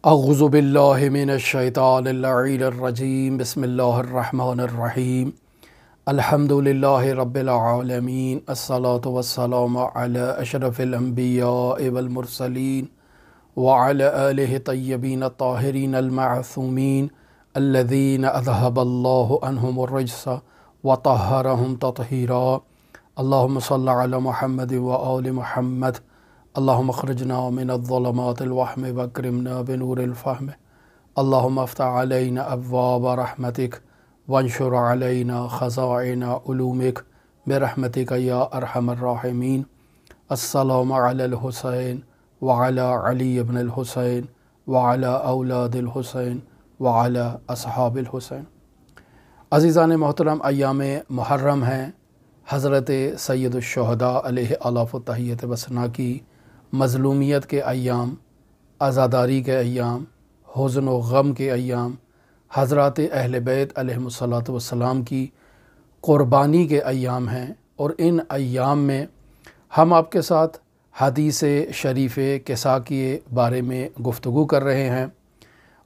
اعوذ باللہ من الشیطان اللعین الرجیم بسم اللہ الرحمن الرحیم الحمد للہ رب العالمین الصلاة والسلام علی اشرف الانبیاء والمرسلین وعلی آلہ طیبین الطاہرین المعصومین الذین اذہب اللہ عنہم الرجس وطہرہم تطہیرا اللہم صلی علی محمد وآل محمد اللہم اخرجنا من الظلمات الوہم واکرمنا بنور الفہم اللہم افتح علینا ابواب رحمتک وانشر علینا خزائن علومک برحمتک یا ارحم الراحمین السلام علی الحسین وعلی علی ابن الحسین وعلی اولاد الحسین وعلی اصحاب الحسین۔ عزیزان محترم، ایام محرم ہیں، حضرت سید الشہداء علیہ آلاف التحیت وثنا کی مظلومیت کے ایام، عزاداری کے ایام، حزن و غم کے ایام، حضرات اہل بیت علیہم الصلاۃ والسلام کی قربانی کے ایام ہیں، اور ان ایام میں ہم آپ کے ساتھ حدیث شریف کسا کے بارے میں گفتگو کر رہے ہیں،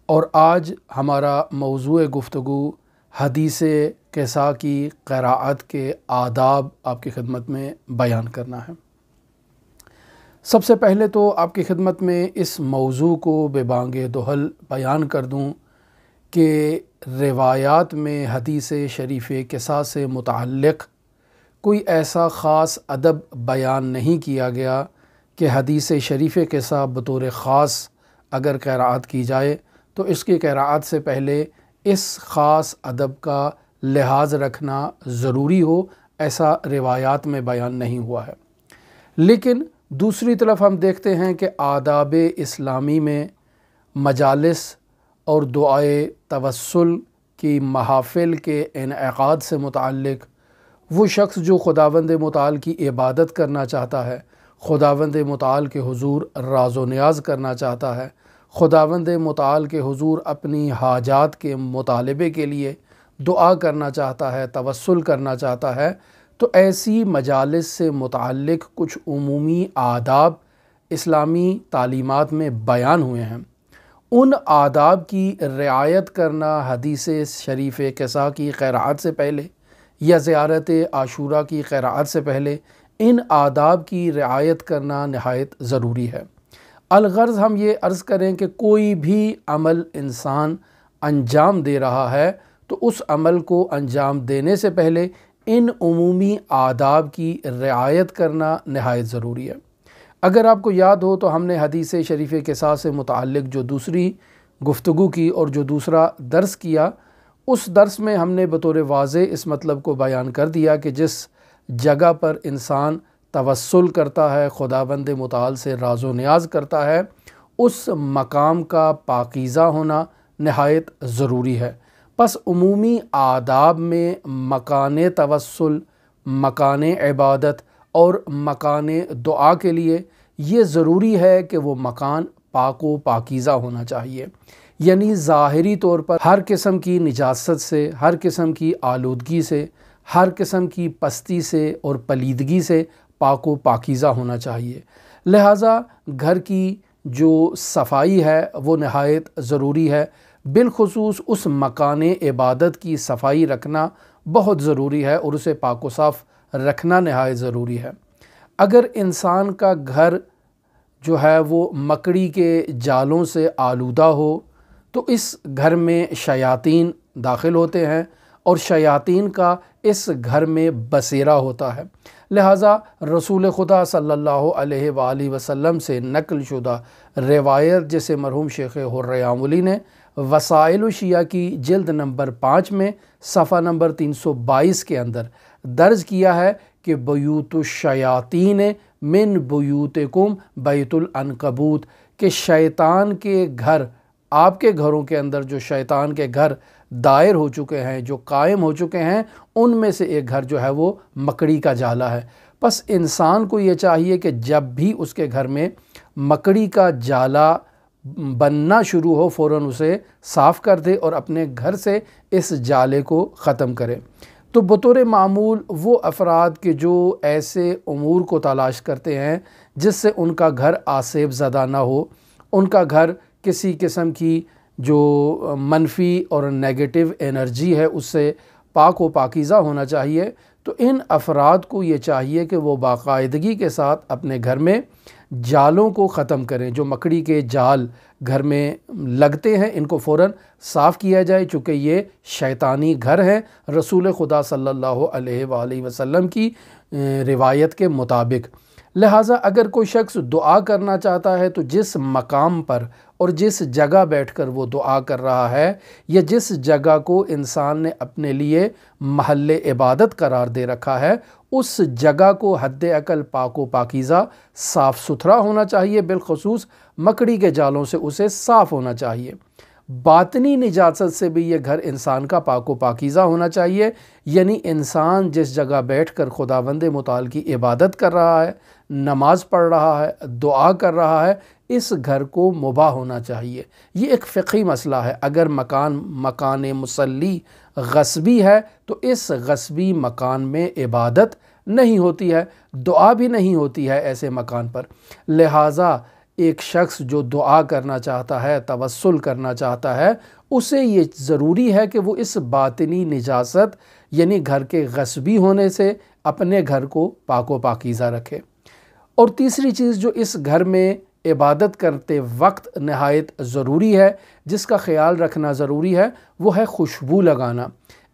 اور آج ہمارا موضوع گفتگو حدیث کسا کی قراءت کے آداب آپ کی خدمت میں بیان کرنا ہے۔ سب سے پہلے تو آپ کی خدمت میں اس موضوع کو بے بانگ دہل بیان کر دوں کہ روایات میں حدیث شریف کسا سے متعلق کوئی ایسا خاص ادب بیان نہیں کیا گیا کہ حدیث شریف کسا بطور خاص اگر قراءت کی جائے تو اس کی قراءت سے پہلے اس خاص ادب کا لحاظ رکھنا ضروری ہو، ایسا روایات میں بیان نہیں ہوا ہے۔ لیکن دوسری طرف ہم دیکھتے ہیں کہ آداب اسلامی میں مجالس اور دعائے توسل کی محافل کے انعقاد سے متعلق وہ شخص جو خداوند متعال کی عبادت کرنا چاہتا ہے، خداوند متعال کے حضور راز و نیاز کرنا چاہتا ہے، خداوند متعال کے حضور اپنی حاجات کے مطالبے کے لیے دعا کرنا چاہتا ہے، توسل کرنا چاہتا ہے، تو ایسی مجالس سے متعلق کچھ عمومی آداب اسلامی تعلیمات میں بیان ہوئے ہیں۔ ان آداب کی رعایت کرنا حدیث شریف کسا کی قراءت سے پہلے یا زیارت عاشوراء کی قراءت سے پہلے ان آداب کی رعایت کرنا نہایت ضروری ہے۔ الغرض ہم یہ عرض کریں کہ کوئی بھی عمل انسان انجام دے رہا ہے تو اس عمل کو انجام دینے سے پہلے ان عمومی آداب کی رعایت کرنا نہایت ضروری ہے۔ اگر آپ کو یاد ہو تو ہم نے حدیث شریف کسا سے متعلق جو دوسری گفتگو کی اور جو دوسرا درس کیا، اس درس میں ہم نے بطور واضح اس مطلب کو بیان کر دیا کہ جس جگہ پر انسان توسل کرتا ہے، خداوند متعال سے راز و نیاز کرتا ہے، اس مقام کا پاکیزہ ہونا نہایت ضروری ہے۔ پس عمومی آداب میں مکان توسل، مکان عبادت اور مکان دعا کے لیے یہ ضروری ہے کہ وہ مکان پاک و پاکیزہ ہونا چاہیے، یعنی ظاہری طور پر ہر قسم کی نجاست سے، ہر قسم کی آلودگی سے، ہر قسم کی پستی سے اور پلیدگی سے پاک و پاکیزہ ہونا چاہیے۔ لہٰذا گھر کی جو صفائی ہے وہ نہایت ضروری ہے، بالخصوص اس مکان عبادت کی صفائی رکھنا بہت ضروری ہے اور اسے پاک و صاف رکھنا نہایت ضروری ہے۔ اگر انسان کا گھر جو ہے وہ مکڑی کے جالوں سے آلودہ ہو تو اس گھر میں شیاطین داخل ہوتے ہیں اور شیاطین کا اس گھر میں بسیرا ہوتا ہے۔ لہٰذا رسول خدا صلی اللہ علیہ وآلہ وسلم سے نقل شدہ روایت جسے مرحوم شیخ حر آملی نے وسائل شیعہ کی جلد نمبر 5 میں صفحہ نمبر 322 کے اندر درج کیا ہے کہ بیوت الشیاطین من بیوتکم بیت العنکبوت، کہ شیطان کے گھر، آپ کے گھروں کے اندر جو شیطان کے گھر دائر ہو چکے ہیں، جو قائم ہو چکے ہیں، ان میں سے ایک گھر جو ہے وہ مکڑی کا جالا ہے۔ پس انسان کو یہ چاہیے کہ جب بھی اس کے گھر میں مکڑی کا جالا بننا شروع ہو فوراً اسے صاف کر دے اور اپنے گھر سے اس جالے کو ختم کرے۔ تو بطور معمول وہ افراد کے جو ایسے امور کو تلاش کرتے ہیں جس سے ان کا گھر آسیب زدہ نہ ہو، ان کا گھر کسی قسم کی جو منفی اور نیگیٹو انرجی ہے اس سے پاک و پاکیزہ ہونا چاہیے۔ تو ان افراد کو یہ چاہیے کہ وہ باقاعدگی کے ساتھ اپنے گھر میں جالوں کو ختم کریں۔ جو مکڑی کے جال گھر میں لگتے ہیں ان کو فوراً صاف کیا جائے، چونکہ یہ شیطانی گھر ہیں رسول خدا صلی اللہ علیہ وآلہ وسلم کی روایت کے مطابق۔ لہٰذا اگر کوئی شخص دعا کرنا چاہتا ہے تو جس مقام پر اور جس جگہ بیٹھ کر وہ دعا کر رہا ہے یا جس جگہ کو انسان نے اپنے لیے محل عبادت قرار دے رکھا ہے، اس جگہ کو حد اقل پاک و پاکیزہ صاف ستھرا ہونا چاہیے، بالخصوص مکڑی کے جالوں سے اسے صاف ہونا چاہیے۔ باطنی نجاست سے بھی یہ گھر انسان کا پاک و پاکیزہ ہونا چاہیے، یعنی انسان جس جگہ بیٹھ کر خداوند متعال کی عبادت کر رہا ہے، نماز پڑھ رہا ہے، دعا کر رہا ہے، اس گھر کو مباح ہونا چاہیے۔ یہ ایک فقہی مسئلہ ہے۔ اگر مکان مصلی غصبی ہے تو اس غصبی مکان میں عبادت نہیں ہوتی ہے، دعا بھی نہیں ہوتی ہے ایسے مکان پر۔ لہٰذا ایک شخص جو دعا کرنا چاہتا ہے، توسل کرنا چاہتا ہے، اسے یہ ضروری ہے کہ وہ اس باطنی نجاست یعنی گھر کے غصبی ہونے سے اپنے گھر کو پاک و پاکیزہ رکھے۔ اور تیسری چیز جو اس گھر میں عبادت کرتے وقت نہایت ضروری ہے، جس کا خیال رکھنا ضروری ہے، وہ ہے خوشبو لگانا۔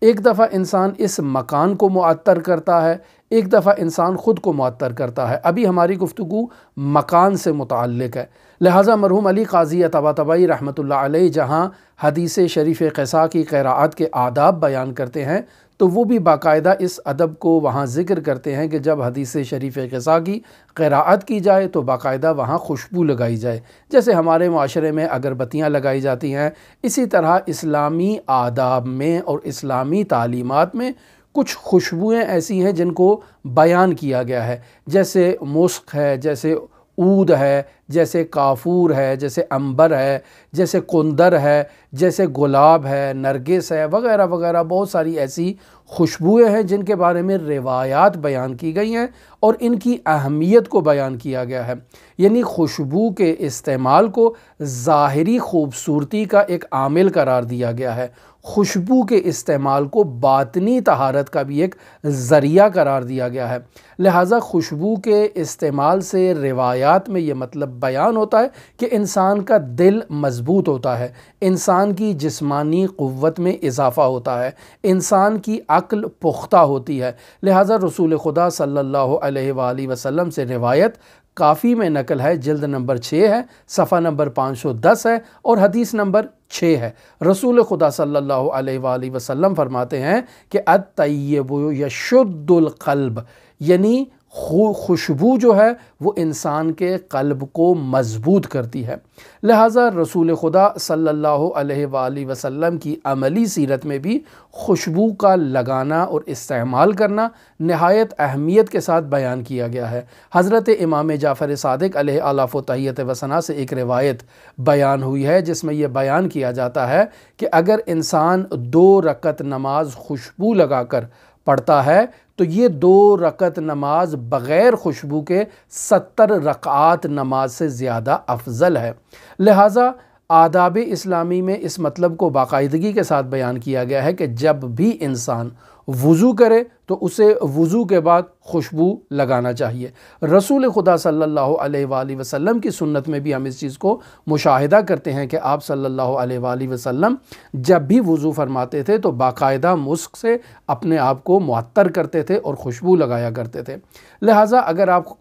ایک دفعہ انسان اس مکان کو معطر کرتا ہے، ایک دفعہ انسان خود کو معطر کرتا ہے۔ ابھی ہماری گفتگو مکان سے متعلق ہے، لہٰذا مرحوم علی قاضی طباطبائی رحمۃ اللہ علیہ جہاں حدیث شریف قصہ کی قراءت کے آداب بیان کرتے ہیں تو وہ بھی باقاعدہ اس ادب کو وہاں ذکر کرتے ہیں کہ جب حدیث شریف قصہ کی قراءت کی جائے تو باقاعدہ وہاں خوشبو لگائی جائے، جیسے ہمارے معاشرے میں اگربتیاں لگائی جاتی ہیں، اسی طرح اسلامی آداب میں اور اسلامی تعلیمات میں کچھ خوشبوئیں ایسی ہیں جن کو بیان کیا گیا ہے، جیسے مسک ہے، جیسے عود ہے، جیسے کافور ہے، جیسے عنبر ہے، جیسے قندر ہے، جیسے گلاب ہے، نرگس ہے، وغیرہ وغیرہ بہت ساری ایسی خوشبوئیں ہیں جن کے بارے میں روایات بیان کی گئی ہیں اور ان کی اہمیت کو بیان کیا گیا ہے۔ یعنی خوشبو کے استعمال کو ظاہری خوبصورتی کا ایک عامل قرار دیا گیا ہے، خوشبو کے استعمال کو باطنی طہارت کا بھی ایک ذریعہ قرار دیا گیا ہے۔ لہٰذا خوشبو کے استعمال سے روایات میں یہ مطلب بیان ہوتا ہے کہ انسان کا دل مضبوط ہوتا ہے، انسان کی جسمانی قوت میں اضافہ ہوتا ہے، انسان کی عقل پختہ ہوتی ہے۔ لہٰذا رسول خدا صلی اللہ علیہ وآلہ وسلم سے روایت کافی میں نقل ہے، جلد نمبر 6 ہے، صفحہ نمبر 510 ہے اور حدیث نمبر 6 ہے۔ رسول خدا صلی اللہ علیہ وآلہ وسلم فرماتے ہیں کہ الطیب یشد القلب، یعنی خوشبو جو ہے وہ انسان کے قلب کو مضبوط کرتی ہے۔ لہٰذا رسول خدا صلی اللہ علیہ وآلہ وسلم کی عملی سیرت میں بھی خوشبو کا لگانا اور استعمال کرنا نہایت اہمیت کے ساتھ بیان کیا گیا ہے۔ حضرت امام جعفر صادق علیہ آلاف و تحیت و ثنا سے ایک روایت بیان ہوئی ہے جس میں یہ بیان کیا جاتا ہے کہ اگر انسان 2 رکعت نماز خوشبو لگا کر پڑھتا ہے تو یہ 2 رکعت نماز بغیر خوشبو کے 70 رکعات نماز سے زیادہ افضل ہے۔ لہٰذا آداب اسلامی میں اس مطلب کو باقاعدگی کے ساتھ بیان کیا گیا ہے کہ جب بھی انسان وضو کرے تو اسے وضو کے بعد خوشبو لگانا چاہیے۔ رسول خدا صلی اللہ علیہ وآلہ وسلم کی سنت میں بھی ہم اس چیز کو مشاہدہ کرتے ہیں کہ آپ صلی اللہ علیہ وآلہ وسلم جب بھی وضو فرماتے تھے تو باقاعدہ مسک سے اپنے آپ کو معطر کرتے تھے اور خوشبو لگایا کرتے تھے۔ لہٰذا اگر آپ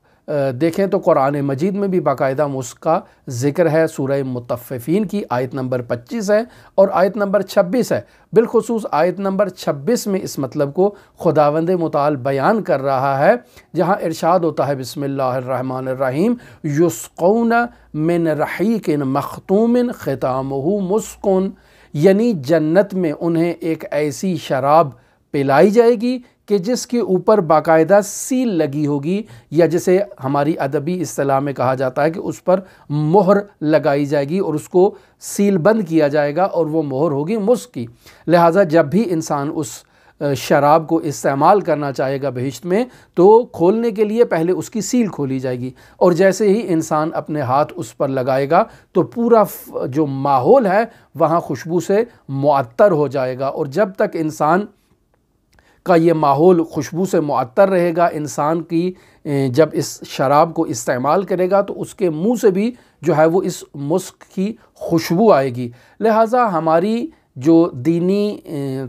دیکھیں تو قرآن مجید میں بھی باقاعدہ مسک کا ذکر ہے، سورہ مطففین کی آیت نمبر 25 ہے اور آیت نمبر 26 ہے۔ بالخصوص آیت نمبر 26 میں اس مطلب کو خداوند متعال بیان کر رہا ہے، جہاں ارشاد ہوتا ہے بسم اللہ الرحمن الرحیم یسقون من رحیق مختوم ختامہ مسک، یعنی جنت میں انہیں ایک ایسی شراب پلائی جائے گی کہ جس کے اوپر باقاعدہ سیل لگی ہوگی، یا جسے ہماری ادبی اصطلاح میں کہا جاتا ہے کہ اس پر مہر لگائی جائے گی اور اس کو سیل بند کیا جائے گا اور وہ مہر ہوگی مسک کی۔ لہٰذا جب بھی انسان اس شراب کو استعمال کرنا چاہے گا بہشت میں تو کھولنے کے لیے پہلے اس کی سیل کھولی جائے گی، اور جیسے ہی انسان اپنے ہاتھ اس پر لگائے گا تو پورا جو ماحول ہے وہاں خوشبو سے معطر ہو جائے گا، اور جب تک انسان کا یہ ماحول خوشبو سے معطر رہے گا، انسان کی جب اس شراب کو استعمال کرے گا تو اس کے منہ سے بھی جو ہے وہ اس مسک کی خوشبو آئے گی۔ لہٰذا ہماری جو دینی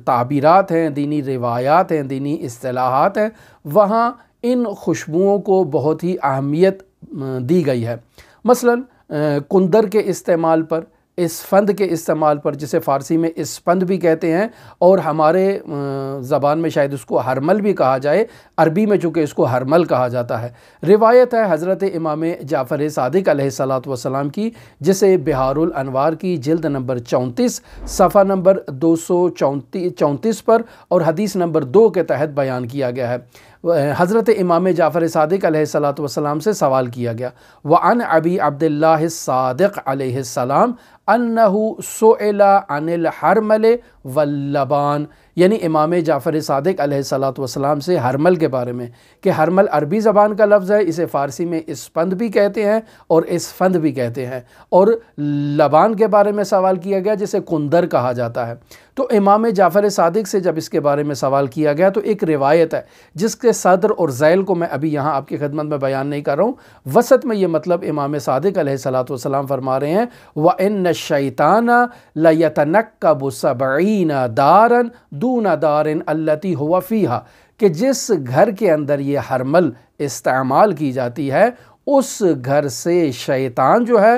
تعبیرات ہیں، دینی روایات ہیں، دینی اصطلاحات ہیں، وہاں ان خوشبوؤں کو بہت ہی اہمیت دی گئی ہے۔ مثلاً کندر کے استعمال پر، اسفند کے استعمال پر، جسے فارسی میں اسپند بھی کہتے ہیں اور ہمارے زبان میں شاید اس کو ہرمل بھی کہا جائے، عربی میں چونکہ اس کو ہرمل کہا جاتا ہے۔ روایت ہے حضرت امام جعفر صادق علیہ السلام کی، جسے بہار الانوار کی جلد نمبر 34 صفحہ نمبر 234 پر اور حدیث نمبر 2 کے تحت بیان کیا گیا ہے۔ حضرت امام جعفر صادق علیہ السلام سے سوال کیا گیا، وعن ابی عبداللہ الصادق علیہ السلام انہ سئل عن الحرمل واللبان، یعنی امام جعفر صادق علیہ السلام سے ہرمل کے بارے میں، کہ ہرمل عربی زبان کا لفظ ہے، اسے فارسی میں اسپند بھی کہتے ہیں اور اسفند بھی کہتے ہیں، اور لبان کے بارے میں سوال کیا گیا جسے کندر کہا جاتا ہے۔ تو امام جعفر صادق سے جب اس کے بارے میں سوال کیا گیا تو ایک روایت ہے جس کے صدر اور ذیل کو میں ابھی یہاں آپ کی خدمت میں بیان نہیں کر رہا ہوں، وسط میں یہ مطلب امام صادق علیہ السلام فرما رہے ہیں، وَإِنَّ الشَّيْطَانَ لَيَتَنَكَّبُ 70 دَارًا دُونَ دَارٍ الَّتِي هُوَ فِيهَا، کہ جس گھر کے اندر یہ ہرمل استعمال کی جاتی ہے اس گھر سے شیطان جو ہے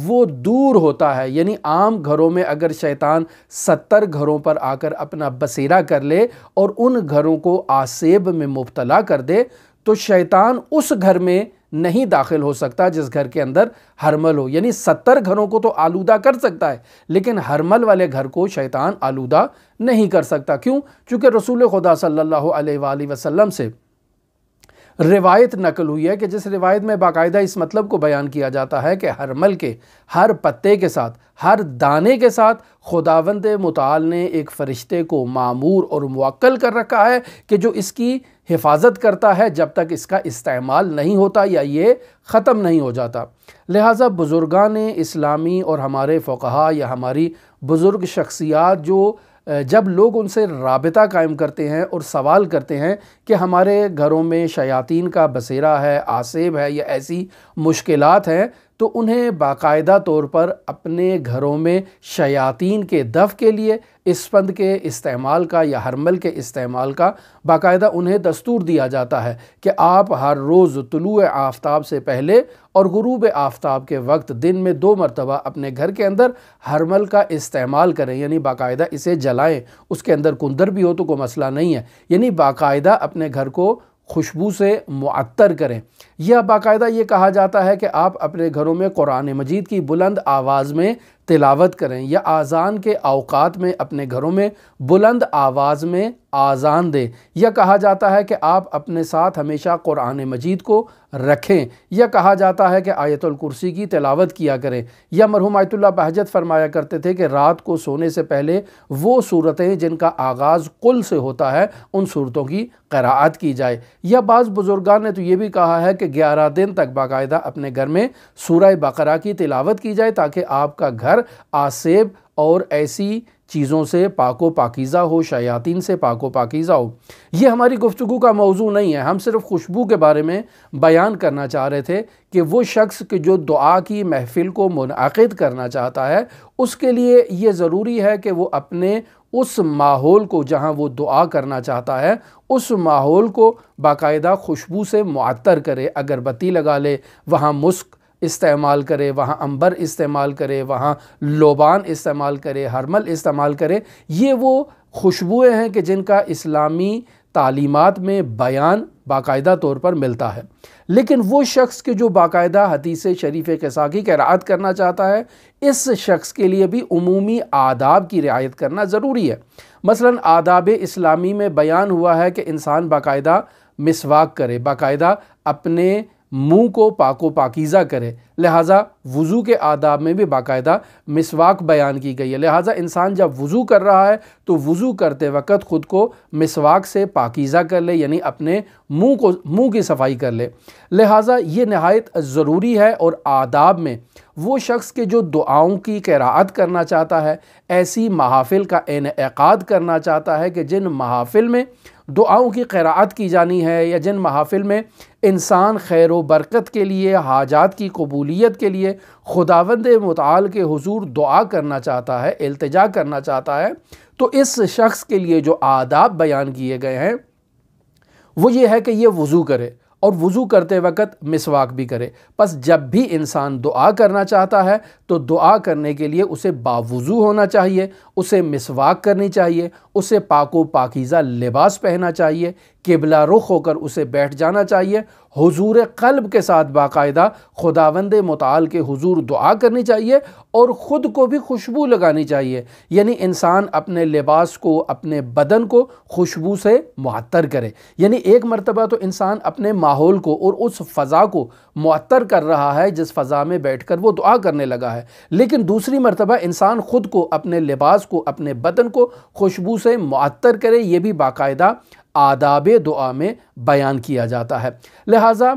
وہ دور ہوتا ہے۔ یعنی عام گھروں میں اگر شیطان 70 گھروں پر آ کر اپنا بسیرا کر لے اور ان گھروں کو آسیب میں مبتلا کر دے تو شیطان اس گھر میں نہیں داخل ہو سکتا جس گھر کے اندر ہرمل ہو۔ یعنی 70 گھروں کو تو آلودہ کر سکتا ہے لیکن ہرمل والے گھر کو شیطان آلودہ نہیں کر سکتا۔ کیوں؟ چونکہ رسول خدا صلی اللہ علیہ وآلہ وسلم سے روایت نقل ہوئی ہے کہ جس روایت میں باقاعدہ اس مطلب کو بیان کیا جاتا ہے کہ ہرمل کے ہر پتے کے ساتھ، ہر دانے کے ساتھ خداوند متعال نے ایک فرشتے کو مامور اور موکل کر رکھا ہے کہ جو اس کی حفاظت کرتا ہے جب تک اس کا استعمال نہیں ہوتا یا یہ ختم نہیں ہو جاتا۔ لہٰذا بزرگان اسلامی اور ہمارے فقہا یا ہماری بزرگ شخصیات جو جب لوگ ان سے رابطہ قائم کرتے ہیں اور سوال کرتے ہیں کہ ہمارے گھروں میں شیاطین کا بسیرا ہے، آسیب ہے یا ایسی مشکلات ہیں، تو انہیں باقاعدہ طور پر اپنے گھروں میں شیاطین کے دفع کے لیے اسپند کے استعمال کا یا ہرمل کے استعمال کا باقاعدہ انہیں دستور دیا جاتا ہے کہ آپ ہر روز طلوع آفتاب سے پہلے اور غروب آفتاب کے وقت دن میں 2 مرتبہ اپنے گھر کے اندر ہرمل کا استعمال کریں، یعنی باقاعدہ اسے جلائیں۔ اس کے اندر کندر بھی ہو تو کوئی مسئلہ نہیں ہے، یعنی باقاعدہ اپنے گھر کو خوشبو سے معطر کریں۔ یا باقاعدہ یہ کہا جاتا ہے کہ آپ اپنے گھروں میں قرآن مجید کی بلند آواز میں تلاوت کریں، یا آذان کے اوقات میں اپنے گھروں میں بلند آواز میں آذان دیں، یا کہا جاتا ہے کہ آپ اپنے ساتھ ہمیشہ قرآن مجید کو رکھیں، یا کہا جاتا ہے کہ آیت الکرسی کی تلاوت کیا کریں، یا مرحوم آیت اللہ بہجت فرمایا کرتے تھے کہ رات کو سونے سے پہلے وہ صورتیں جن کا آغاز قل سے ہوتا ہے ان صورتوں کی قراءت کی جائے۔ یا بعض بزرگان نے تو یہ بھی کہا ہے کہ 11 دن تک باقاعدہ اپنے گھر میں سورہ بقرہ کی تلاوت کی جائے تاکہ آپ کا گھر آسیب اور ایسی چیزوں سے پاک و پاکیزہ ہو، شیاطین سے پاک و پاکیزہ ہو۔ یہ ہماری گفتگو کا موضوع نہیں ہے، ہم صرف خوشبو کے بارے میں بیان کرنا چاہ رہے تھے کہ وہ شخص کہ جو دعا کی محفل کو منعقد کرنا چاہتا ہے اس کے لیے یہ ضروری ہے کہ وہ اپنے اس ماحول کو جہاں وہ دعا کرنا چاہتا ہے اس ماحول کو باقاعدہ خوشبو سے معطر کرے، اگربتی لگا لے، وہاں مسک استعمال کرے، وہاں عنبر استعمال کرے، وہاں لوبان استعمال کرے، ہرمل استعمال کرے۔ یہ وہ خوشبوئیں ہیں کہ جن کا اسلامی تعلیمات میں بیان باقاعدہ طور پر ملتا ہے۔ لیکن وہ شخص کہ جو باقاعدہ حدیث شریف قصہ کی قرأت کرنا چاہتا ہے اس شخص کے لیے بھی عمومی آداب کی رعایت کرنا ضروری ہے۔ مثلا آداب اسلامی میں بیان ہوا ہے کہ انسان باقاعدہ مسواک کرے، باقاعدہ اپنے منہ کو پاک و پاکیزہ کرے۔ لہٰذا وضو کے آداب میں بھی باقاعدہ مسواک بیان کی گئی ہے۔ لہٰذا انسان جب وضو کر رہا ہے تو وضو کرتے وقت خود کو مسواک سے پاکیزہ کر لے، یعنی اپنے منہ کی صفائی کر لے۔ لہٰذا یہ نہایت ضروری ہے، اور آداب میں وہ شخص کے جو دعاؤں کی قراءت کرنا چاہتا ہے، ایسی محافل کا انعقاد کرنا چاہتا ہے کہ جن محافل میں دعاؤں کی قراءت کی جانی ہے، یا جن محافل میں انسان خیر و برکت کے لیے، حاجات کی قبولیت کے لیے خداوند متعال کے حضور دعا کرنا چاہتا ہے، التجا کرنا چاہتا ہے، تو اس شخص کے لیے جو آداب بیان کیے گئے ہیں وہ یہ ہے کہ یہ وضو کرے، اور وضو کرتے وقت مسواک بھی کرے۔ پس جب بھی انسان دعا کرنا چاہتا ہے تو دعا کرنے کے لیے اسے باوضو ہونا چاہیے، اسے مسواک کرنی چاہیے، اسے پاک و پاکیزہ لباس پہننا چاہیے، قبلہ رخ ہو کر اسے بیٹھ جانا چاہیے، حضور قلب کے ساتھ باقاعدہ خداوند متعال کے حضور دعا کرنی چاہیے، اور خود کو بھی خوشبو لگانی چاہیے، یعنی انسان اپنے لباس کو، اپنے بدن کو خوشبو سے معطر کرے۔ یعنی ایک مرتبہ تو انسان اپنے ماحول کو اور اس فضا کو معطر کر رہا ہے جس فضا میں بیٹھ کر وہ دعا کرنے لگا ہے، لیکن دوسری مرتبہ انسان خود کو، اپنے لباس کو، اپنے بدن کو خوشبو سے معطر کرے۔ یہ بھی باقاعدہ آداب دعا میں بیان کیا جاتا ہے۔ لہٰذا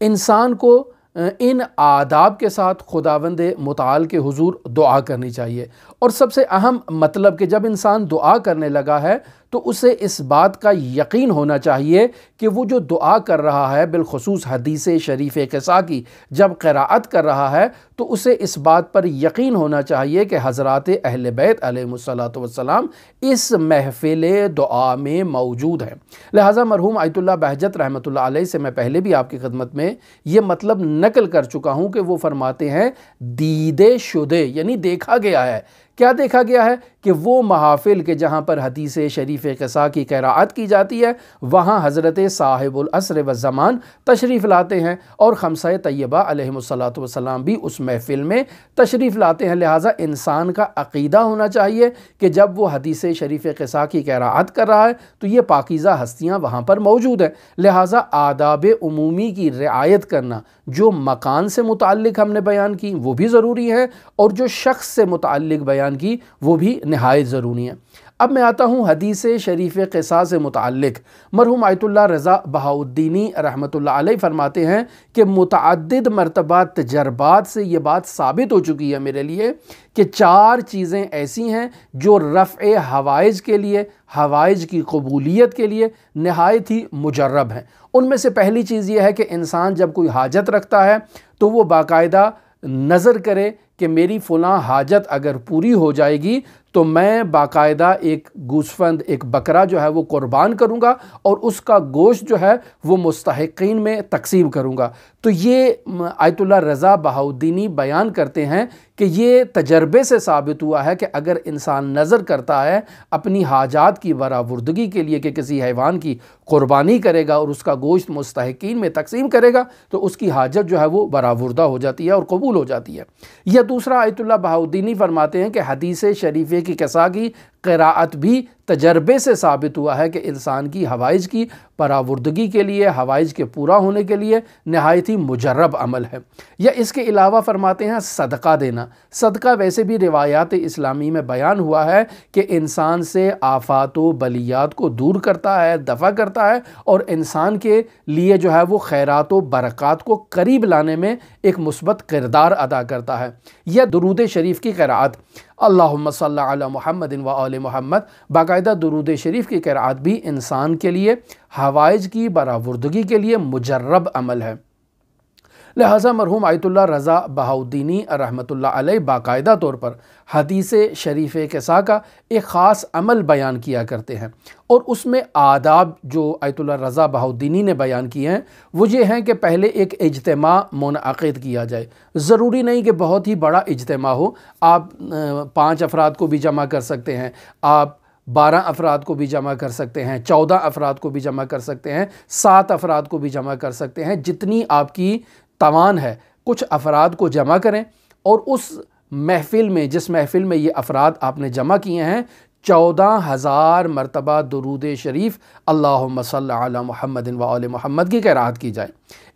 انسان کو ان آداب کے ساتھ خداوند متعال کے حضور دعا کرنی چاہیے۔ اور سب سے اہم مطلب کہ جب انسان دعا کرنے لگا ہے تو اسے اس بات کا یقین ہونا چاہیے کہ وہ جو دعا کر رہا ہے، بالخصوص حدیث شریف قصہ کی جب قراءت کر رہا ہے تو اسے اس بات پر یقین ہونا چاہیے کہ حضرات اہل بیت علیہ السلام اس محفل دعا میں موجود ہیں۔ لہٰذا مرحوم آیت اللہ بہجت رحمۃ اللہ علیہ سے میں پہلے بھی آپ کی خدمت میں یہ مطلب نقل کر چکا ہوں کہ وہ فرماتے ہیں دیدے شدے، یعنی دیکھا گیا ہے۔ کیا دیکھا گیا ہے؟ کہ وہ محافل کے جہاں پر حدیث شریف قصہ کی قراءت کی جاتی ہے وہاں حضرت صاحب العصر والزمان تشریف لاتے ہیں، اور خمسہ طیبہ علیہم السلام بھی اس محفل میں تشریف لاتے ہیں۔ لہٰذا انسان کا عقیدہ ہونا چاہیے کہ جب وہ حدیث شریف قصہ کی قراءت کر رہا ہے تو یہ پاکیزہ ہستیاں وہاں پر موجود ہیں۔ لہٰذا آداب عمومی کی رعایت کرنا، جو مکان سے متعلق ہم نے بیان کی وہ بھی ضروری ہے، اور جو شخص سے متعلق بیان کی وہ بھی نہایت ضروری ہے۔ اب میں آتا ہوں حدیث شریف قصہ سے متعلق۔ مرحوم آیت اللہ رضا بہاؤالدینی رحمۃ اللہ علیہ فرماتے ہیں کہ متعدد مرتبہ تجربات سے یہ بات ثابت ہو چکی ہے میرے لیے کہ 4 چیزیں ایسی ہیں جو رفع حوائج کے لیے، حوائج کی قبولیت کے لیے نہایت ہی مجرب ہیں۔ ان میں سے پہلی چیز یہ ہے کہ انسان جب کوئی حاجت رکھتا ہے تو وہ باقاعدہ نظر کرے کہ میری فلاں حاجت اگر پوری ہو جائے گی تو میں باقاعدہ ایک گوسفند، ایک بکرا جو ہے وہ قربان کروں گا، اور اس کا گوشت جو ہے وہ مستحقین میں تقسیم کروں گا۔ تو یہ آیت اللہ رضا بہاؤالدینی بیان کرتے ہیں کہ یہ تجربے سے ثابت ہوا ہے کہ اگر انسان نظر کرتا ہے اپنی حاجات کی برآوردگی کے لیے کہ کسی حیوان کی قربانی کرے گا اور اس کا گوشت مستحقین میں تقسیم کرے گا تو اس کی حاجت جو ہے وہ برآوردہ ہو جاتی ہے اور قبول ہو جاتی ہے۔ یا دوسرا آیت اللہ بہاؤالدینی فرماتے ہیں کہ حدیث شریف کی قصہ کی قراءت بھی تجربے سے ثابت ہوا ہے کہ انسان کی حوائج کی برآوردگی کے لیے، حوائج کے پورا ہونے کے لیے نہایت ہی مجرب عمل ہے۔ یا اس کے علاوہ فرماتے ہیں صدقہ دینا۔ صدقہ ویسے بھی روایات اسلامی میں بیان ہوا ہے کہ انسان سے آفات و بلیات کو دور کرتا ہے، دفع کرتا ہے، اور انسان کے لیے جو ہے وہ خیرات و برکات کو قریب لانے میں ایک مثبت کردار ادا کرتا ہے۔ یا درود شریف کی قراءت، اللہم صلی علی محمد و آل محمد، باقاعدہ درود شریف کی قراءت بھی انسان کے لیے حوائج کی برآوردگی کے لیے مجرب عمل ہے۔ لہٰذا مرحوم آیت اللہ رضا بہاؤالدینی رحمۃ اللہ علیہ باقاعدہ طور پر حدیث شریف قصہ کا ایک خاص عمل بیان کیا کرتے ہیں، اور اس میں آداب جو آیت اللہ رضا بہاؤالدینی نے بیان کیے ہیں وہ یہ ہیں کہ پہلے ایک اجتماع منعقد کیا جائے۔ ضروری نہیں کہ بہت ہی بڑا اجتماع ہو، آپ 5 افراد کو بھی جمع کر سکتے ہیں، آپ 12 افراد کو بھی جمع کر سکتے ہیں، 14 افراد کو بھی جمع کر سکتے ہیں، 7 افراد کو بھی جمع کر سکتے ہیں، جتنی آپ کی توان ہے کچھ افراد کو جمع کریں، اور اس محفل میں، جس محفل میں یہ افراد آپ نے جمع کیے ہیں، 14,000 مرتبہ درود شریف اللہم صلی علی محمد و آل محمد کی قراءت کی جائے۔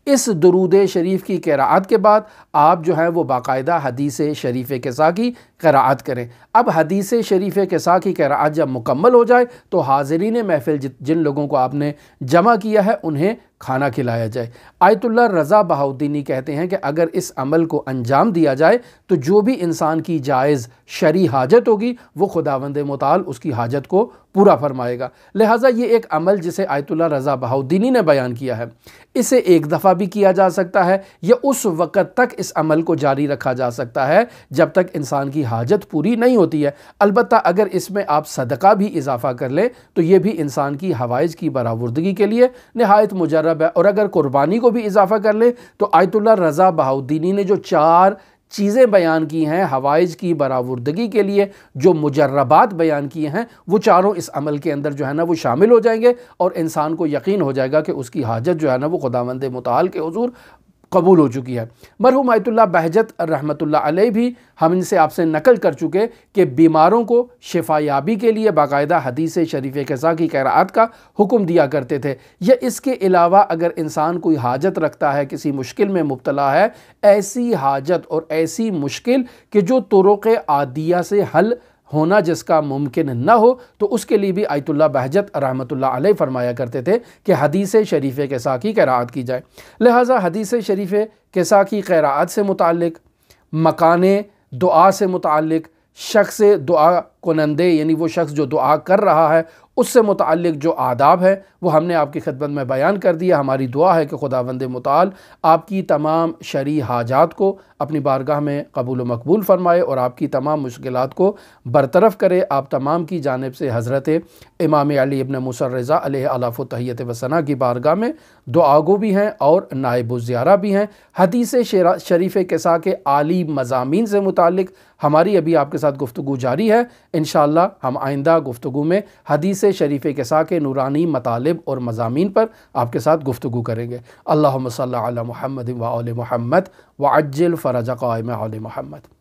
اس درود شریف کی قراءت کے بعد آپ جو ہیں وہ باقاعدہ حدیث شریف قصہ کی قراءت کریں۔ اب حدیث شریف قصہ کی قراءت جب مکمل ہو جائے تو حاضرین محفل جن لوگوں کو آپ نے جمع کیا ہے انہیں کھانا کھلایا جائے۔ آیت اللہ رضا بہاؤدینی کہتے ہیں کہ اگر اس عمل کو انجام دیا جائے تو جو بھی انسان کی جائز شرعی حاجت ہوگی وہ خداوند متعال اس کی حاجت کو پورا فرمائے گا۔ لہٰذا یہ ایک عمل جسے آیت اللہ رضا بہاؤدینی نے بیان کیا ہے، اسے ایک دفعہ بھی کیا جا سکتا ہے یا اس وقت تک اس عمل کو جاری رکھا جا سکتا ہے جب تک انسان کی حاجت پوری نہیں ہوتی ہے۔ البتہ اگر اس میں آپ صدقہ بھی اضافہ کر لیں تو یہ بھی انسان کی حوائج کی برآوردگی کے لیے نہایت مجرب ہے، اور اگر قربانی کو بھی اضافہ کر لیں تو آیت اللہ رضا بہاؤدینی نے جو 4 چیزیں بیان کی ہیں حوائج کی برآوردگی کے لیے، جو مجربات بیان کیے ہیں، وہ چاروں اس عمل کے اندر جو ہے نا وہ شامل ہو جائیں گے، اور انسان کو یقین ہو جائے گا کہ اس کی حاجت جو ہے نا وہ خداوند متعال کے حضور قبول ہو چکی ہے۔ مرحوم آیت اللہ بہجت رحمۃ اللہ علیہ بھی ہم ان سے آپ سے نقل کر چکے کہ بیماروں کو شفا یابی کے لیے باقاعدہ حدیث شریف قصہ کی قراءت کا حکم دیا کرتے تھے۔ یا اس کے علاوہ اگر انسان کوئی حاجت رکھتا ہے، کسی مشکل میں مبتلا ہے، ایسی حاجت اور ایسی مشکل کہ جو طرق عادیہ سے حل ہونا جس کا ممکن نہ ہو، تو اس کے لیے بھی آیت اللہ بہجت رحمۃ اللہ علیہ فرمایا کرتے تھے کہ حدیث شریف قصہ کی قراءت کی جائے۔ لہٰذا حدیث شریف قصہ کی قراءت سے متعلق، مکان دعا سے متعلق، شخص دعا کنندے یعنی وہ شخص جو دعا کر رہا ہے اس سے متعلق جو آداب ہے وہ ہم نے آپ کی خدمت میں بیان کر دیا۔ ہماری دعا ہے کہ خداوند متعال آپ کی تمام شرعی حاجات کو اپنی بارگاہ میں قبول و مقبول فرمائے اور آپ کی تمام مشکلات کو برطرف کرے۔ آپ تمام کی جانب سے حضرت امام علی ابن موسیٰ الرضا علیہ الاف و تحیت و ثنا کی بارگاہ میں دعا گو بھی ہیں اور نائب الزیارہ بھی ہیں۔ حدیث شریف قصہ کے عالی مضامین سے متعلق ہماری ابھی آپ کے ساتھ گفتگو جاری ہے۔ انشاءاللہ ہم آئندہ گفتگو میں حدیث شریف قصہ کے نورانی مطالب اور مضامین پر آپ کے ساتھ گفتگو کریں گے۔ اللہم صلی علی محمد و آل محمد وعجل فرج قائم آل محمد۔